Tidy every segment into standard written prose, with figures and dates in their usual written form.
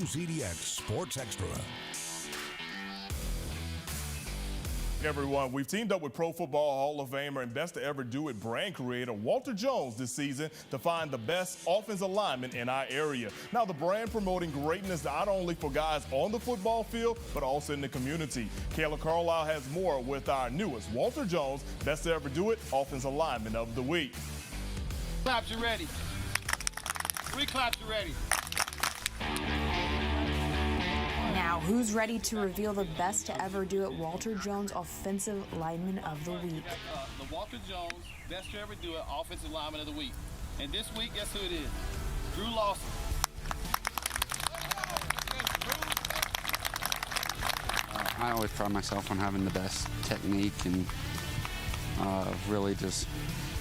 ZDX Sports Extra. Everyone, we've teamed up with Pro Football Hall of Famer and Best to Ever Do It brand creator Walter Jones this season to find the best offensive lineman in our area. Now, the brand promoting greatness not only for guys on the football field, but also in the community. Kayla Carlisle has more with our newest Walter Jones Best to Ever Do It Offensive Lineman of the Week. Claps, you ready? 3 claps, you ready? Now, who's ready to reveal the Best to Ever Do It Walter Jones Offensive Lineman of the Week? The Walter Jones Best to Ever Do It Offensive Lineman of the Week. And this week, guess who it is? Drew Lawson. I always pride myself on having the best technique and really just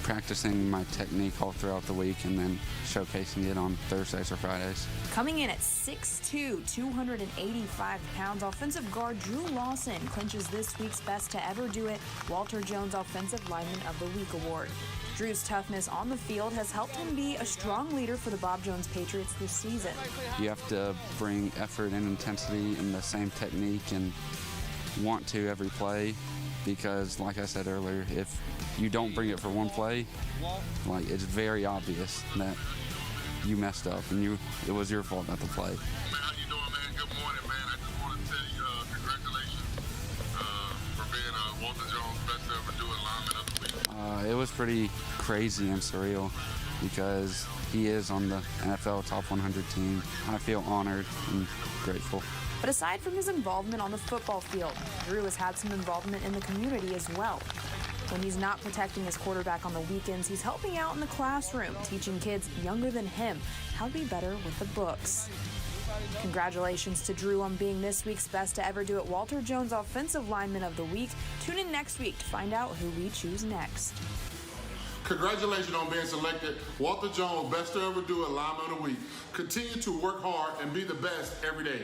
practicing my technique all throughout the week and then showcasing it on Thursdays or Fridays. Coming in at 6'2", 285 pounds, offensive guard Drew Lawson clinches this week's Best to Ever Do It Walter Jones Offensive Lineman of the Week award. Drew's toughness on the field has helped him be a strong leader for the Bob Jones Patriots this season. You have to bring effort and intensity and the same technique and want to every play, because like I said earlier, if you don't bring it for one play, like it's very obvious that you messed up and it was your fault not to play. Man, how you doing, man? Good morning, man. I just want to tell you congratulations for being Walter Jones Best to Ever Do It Lineman of the Week. It was pretty crazy and surreal because he is on the NFL Top 100 team. I feel honored and grateful. But aside from his involvement on the football field, Drew has had some involvement in the community as well. When he's not protecting his quarterback on the weekends, he's helping out in the classroom, teaching kids younger than him how to be better with the books. Congratulations to Drew on being this week's Best to Ever Do It Walter Jones Offensive Lineman of the Week. Tune in next week to find out who we choose next. Congratulations on being selected Walter Jones Best to Ever Do It Lineman of the Week. Continue to work hard and be the best every day.